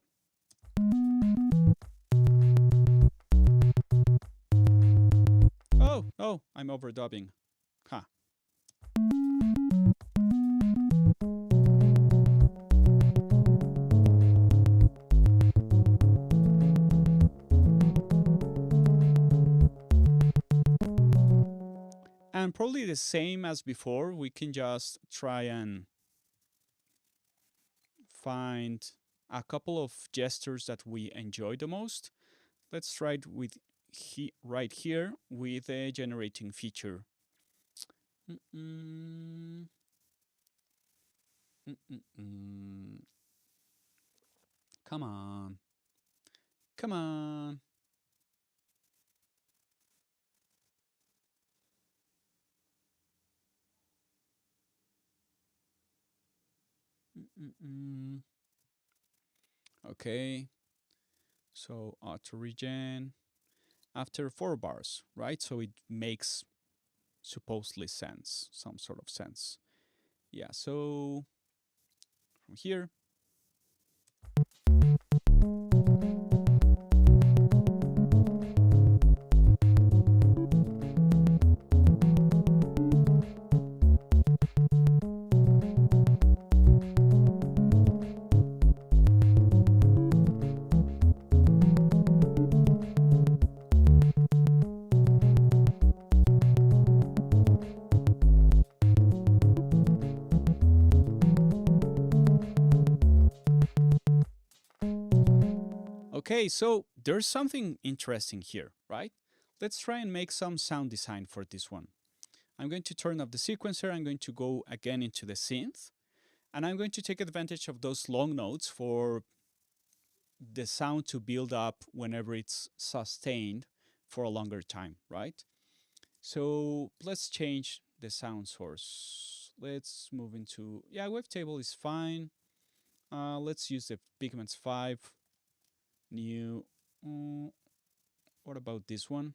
Oh, I'm overdubbing. Huh. And probably the same as before, we can just try and find a couple of gestures that we enjoy the most. Let's try it with right here with a generating feature. Come on. Come on. Okay. So auto regen after 4 bars, right? So it makes supposedly sense, some sort of sense. Yeah, so from here. Okay, so there's something interesting here, right? Let's try and make some sound design for this one. I'm going to turn off the sequencer. I'm going to go again into the synth. And I'm going to take advantage of those long notes for the sound to build up whenever it's sustained for a longer time, right? So let's change the sound source. Let's move into, yeah, wavetable is fine. Let's use the Pigments 5. New, what about this one?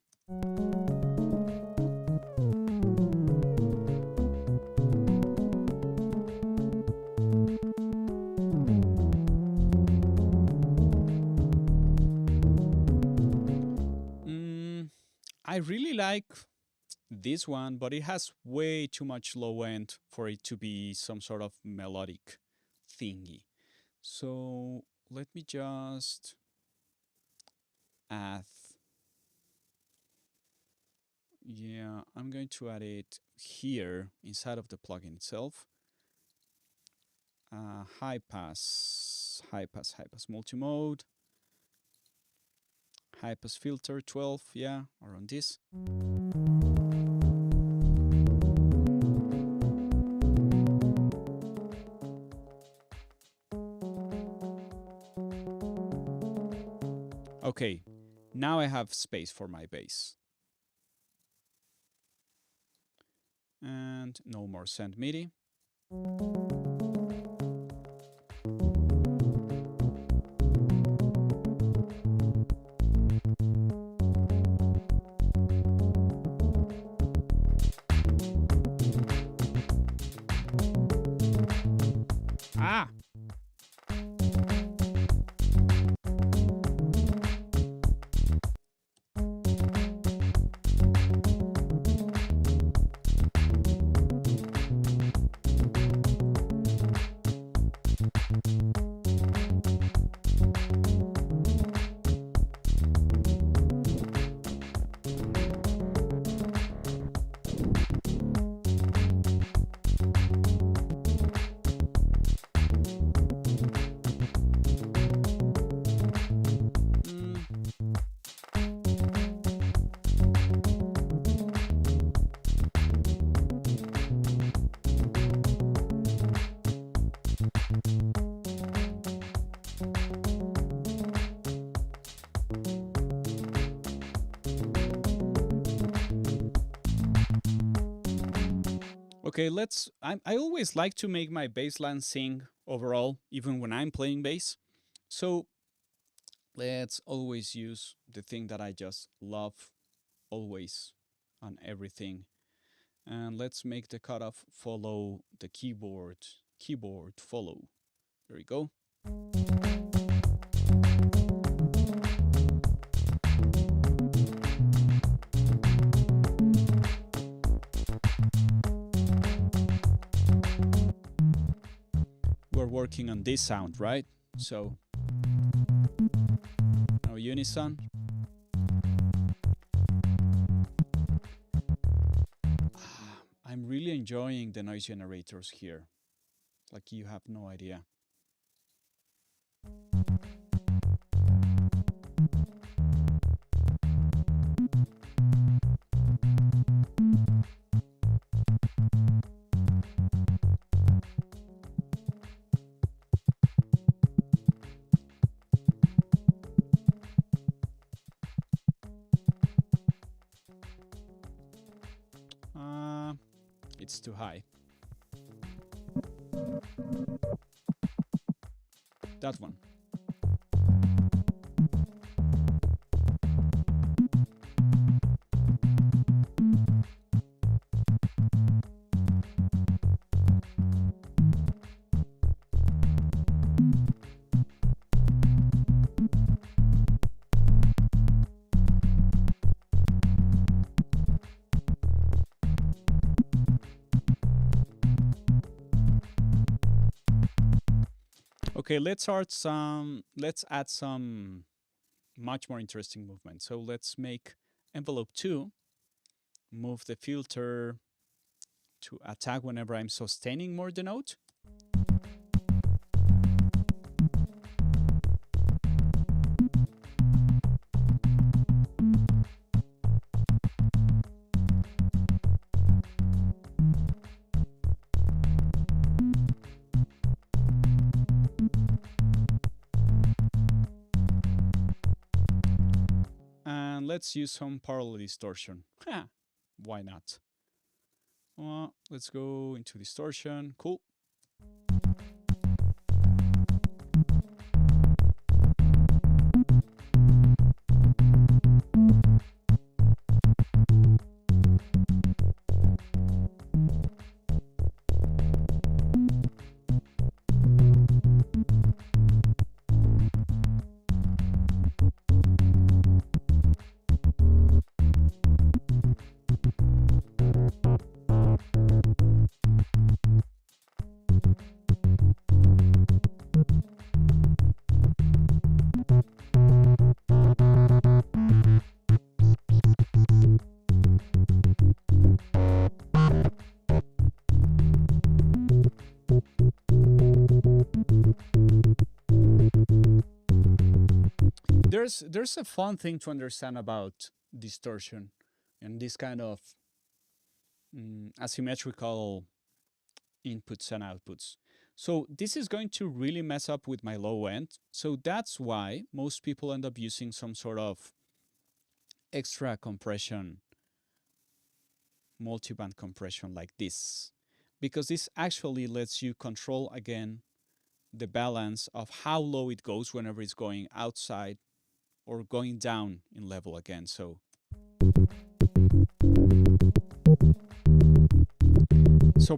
I really like this one, but it has way too much low end for it to be some sort of melodic thingy. So let me just add, yeah, I'm going to add it here inside of the plugin itself. High pass multimode, high pass filter 12, yeah, around this. Okay, now I have space for my bass. And no more send MIDI. Ah! Okay, I always like to make my bass line sing overall, even when I'm playing bass. So let's always use the thing that I just love always on everything. And let's make the cutoff follow the keyboard follow. There we go. We're working on this sound, right? So now unison. I'm really enjoying the noise generators here. Like you have no idea. It's too high. That one. Okay, let's add some much more interesting movement. So let's make envelope 2, move the filter to attack whenever I'm sustaining more the note. And let's use some parallel distortion. Why not? Let's go into distortion. Cool. there's a fun thing to understand about distortion and this kind of asymmetrical inputs and outputs. So this is going to really mess up with my low end. So that's why most people end up using some sort of extra compression, multiband compression like this, because this actually lets you control again the balance of how low it goes whenever it's going outside or going down in level again. So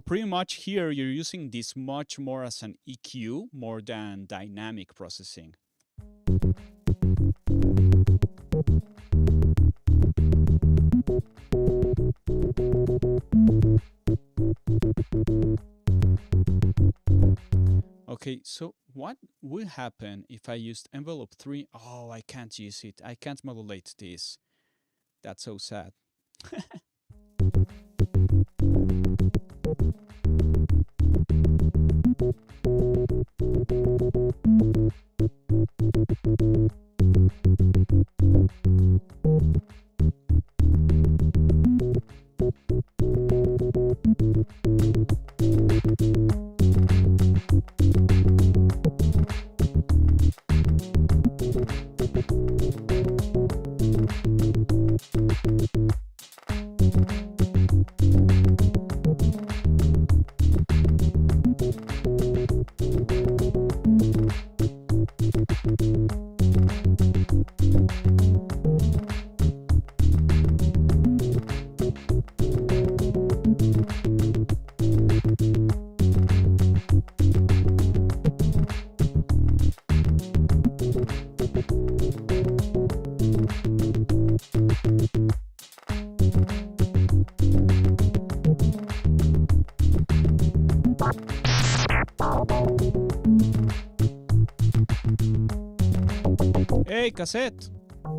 pretty much here you're using this much more as an EQ more than dynamic processing. Okay, so what will happen if I used envelope 3? Oh, I can't use it. I can't modulate this. That's so sad. Hey, cassette! Woo!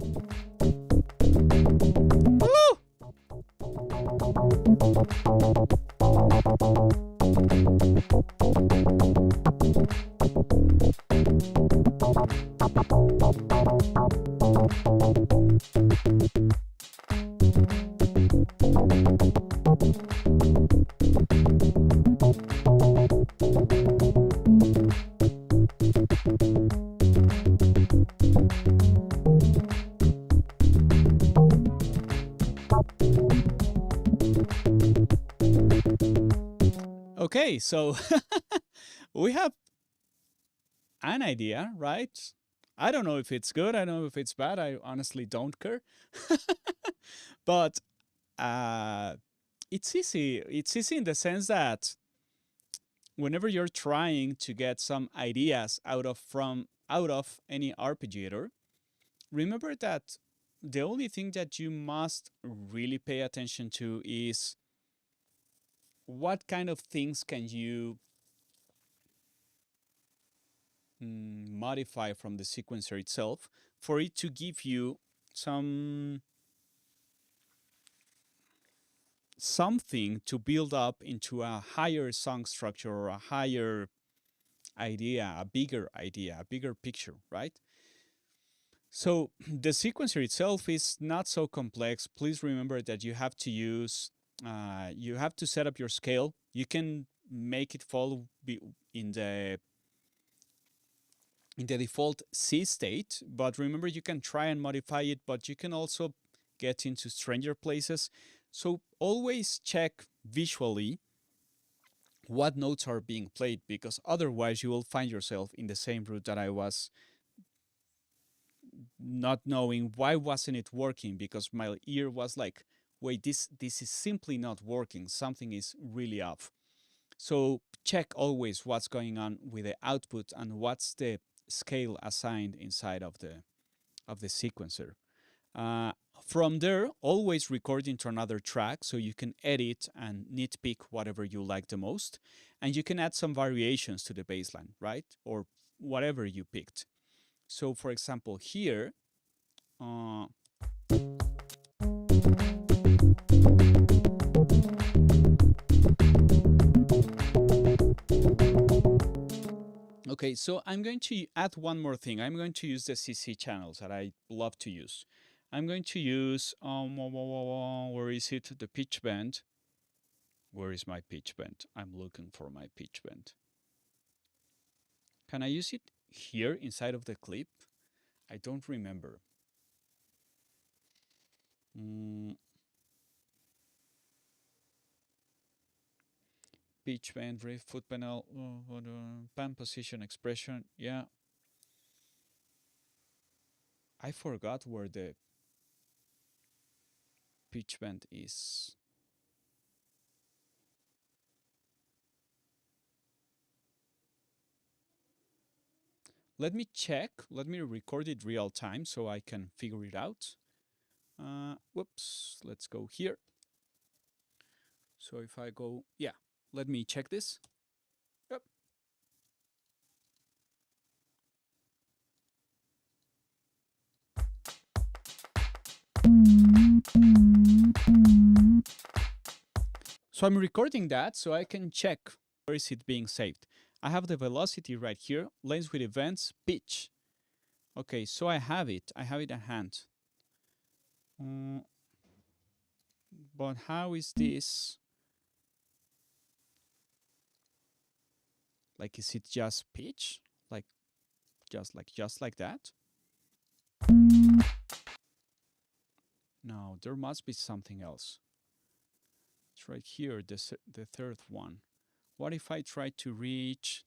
Okay, so we have an idea, right? I don't know if it's good. I don't know if it's bad. I honestly don't care. But it's easy. It's easy in the sense that whenever you're trying to get some ideas out of any arpeggiator, remember that the only thing that you must really pay attention to is what kind of things can you modify from the sequencer itself for it to give you something to build up into a higher song structure or a higher idea, a bigger picture, right? So the sequencer itself is not so complex. Please remember that you have to use you have to set up your scale. You can make it fall in the default C state, but remember you can try and modify it, but you can also get into stranger places. So always check visually what notes are being played, because otherwise you will find yourself in the same route that I was, not knowing why wasn't it working, because my ear was like, wait, this is simply not working. Something is really off. So check always what's going on with the output and what's the scale assigned inside of the sequencer. From there, always record into another track so you can edit and nitpick whatever you like the most, and you can add some variations to the bassline, right? Or whatever you picked. So for example, here, okay, Okay, so I'm going to add one more thing. I'm going to use the CC channels that I love to use. I'm going to use, where is it? The pitch bend. Where is my pitch bend? I'm looking for my pitch bend. Can I use it here inside of the clip? I don't remember. Pitch bend, riff, foot panel, pan position expression. Yeah. I forgot where the pitch bend is. Let me check. Let me record it real time so I can figure it out. Whoops. Let's go here. So if I go, yeah, let me check this. Yep. So I'm recording that so I can check where is it being saved. I have the velocity right here, lens with events, pitch. Okay, so I have it at hand. But how is this? Like, is it just pitch? Like, just like that? No, there must be something else. It's right here, the third one. What if I try to reach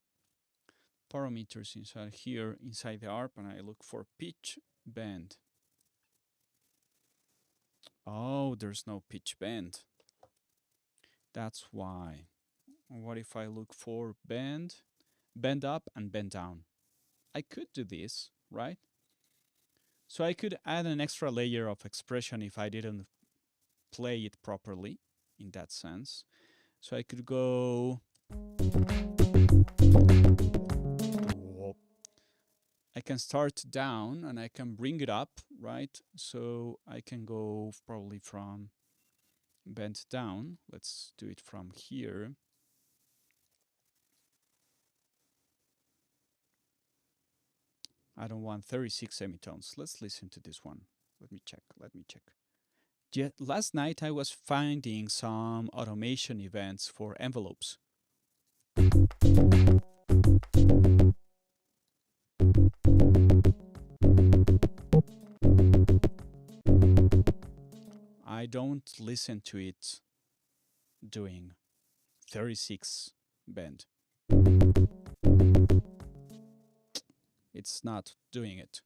parameters inside here, inside the ARP, and I look for pitch bend? Oh, there's no pitch bend. That's why. What if I look for bend up and bend down? I could do this, right? So I could add an extra layer of expression if I didn't play it properly in that sense. So I could go, I can start down and I can bring it up, right? So I can go probably from bend down. Let's do it from here. I don't want 36 semitones. Let's listen to this one. Let me check. Last night I was finding some automation events for envelopes. I don't listen to it doing 36 bend. It's not doing it.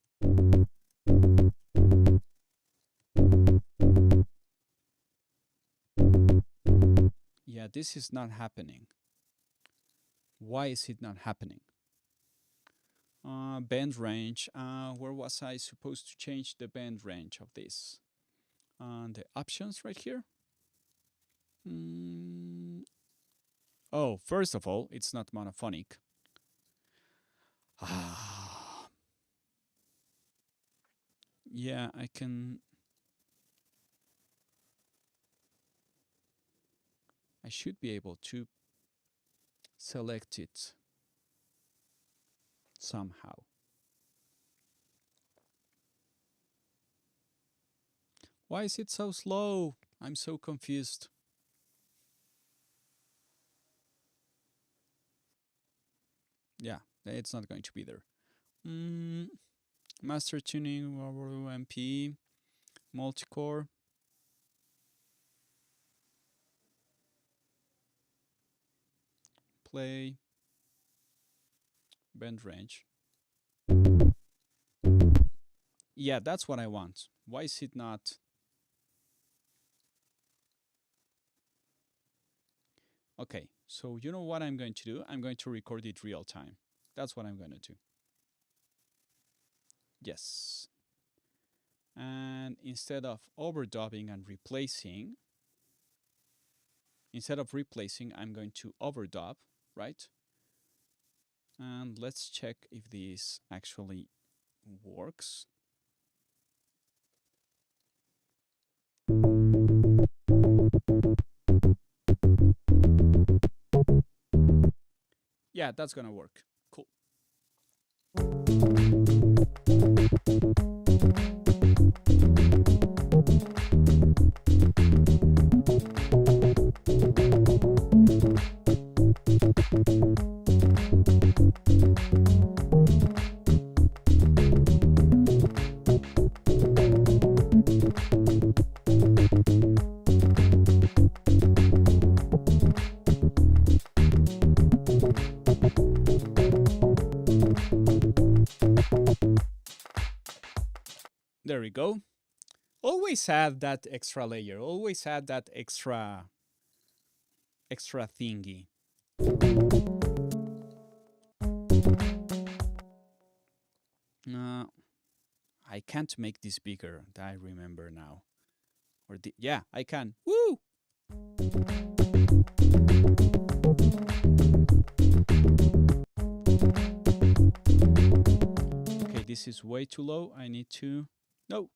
Yeah, this is not happening. Why is it not happening? Band range. Where was I supposed to change the band range of this? The options right here. Oh, first of all, it's not monophonic. Yeah, I should be able to select it somehow. Why is it so slow? I'm so confused. Yeah, it's not going to be there. Master tuning, MP, multicore. Play. Band range. Yeah, that's what I want. Why is it not? Okay, so you know what I'm going to do? I'm going to record it real time. That's what I'm going to do. Yes. And instead of overdubbing and replacing, I'm going to overdub, right? And let's check if this actually works. Yeah, that's gonna work. Cool. There we go. Always add that extra layer. Always add that extra thingy. I can't make this bigger. I remember now. Or yeah, I can. Woo! Okay, this is way too low. I need to... No.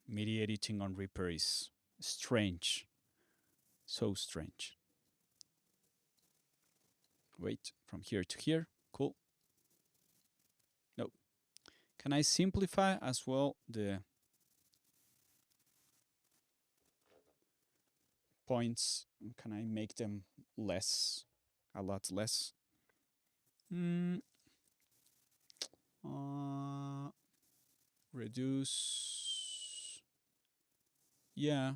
MIDI editing on Reaper is strange. So strange. Wait, from here to here. Cool. No. Can I simplify as well the points? Can I make them less? A lot less? Reduce. Yeah.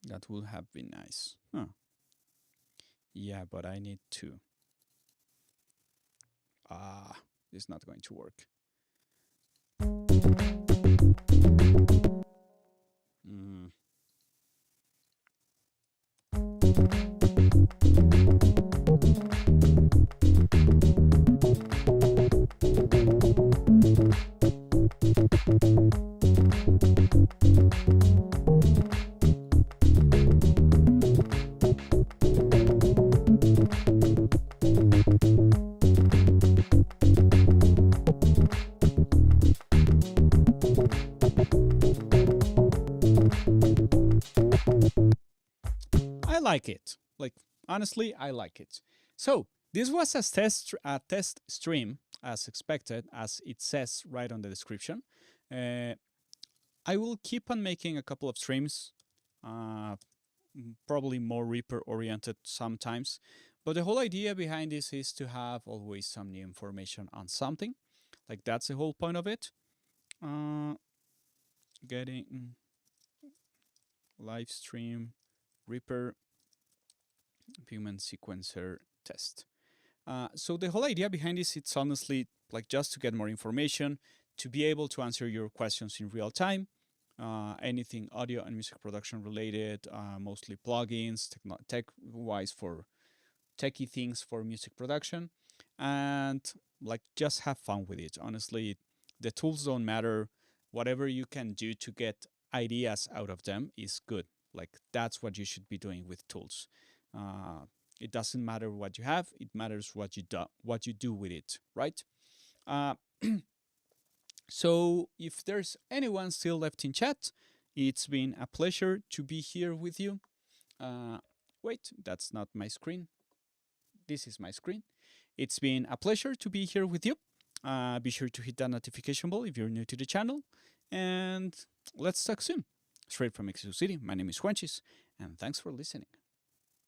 That would have been nice. Huh. Yeah, but I need to. It's not going to work. I like it. Like, honestly, I like it. So this was a test stream, as expected, as it says right on the description. I will keep on making a couple of streams, probably more Reaper oriented sometimes. But the whole idea behind this is to have always some new information on something. Like, that's the whole point of it. Getting live stream Reaper Pigment sequencer test. So the whole idea behind this, it's honestly like just to get more information, to be able to answer your questions in real time. Anything audio and music production related, mostly plugins, tech-wise for techie things for music production, and like just have fun with it. Honestly, the tools don't matter. Whatever you can do to get ideas out of them is good. Like, that's what you should be doing with tools. It doesn't matter what you have; it matters what you do with it, right? So if there's anyone still left in chat, it's been a pleasure to be here with you. Wait, that's not my screen. This is my screen. It's been a pleasure to be here with you. Be sure to hit that notification bell if you're new to the channel. And let's talk soon. Straight from Mexico City, my name is Juanchis, and thanks for listening.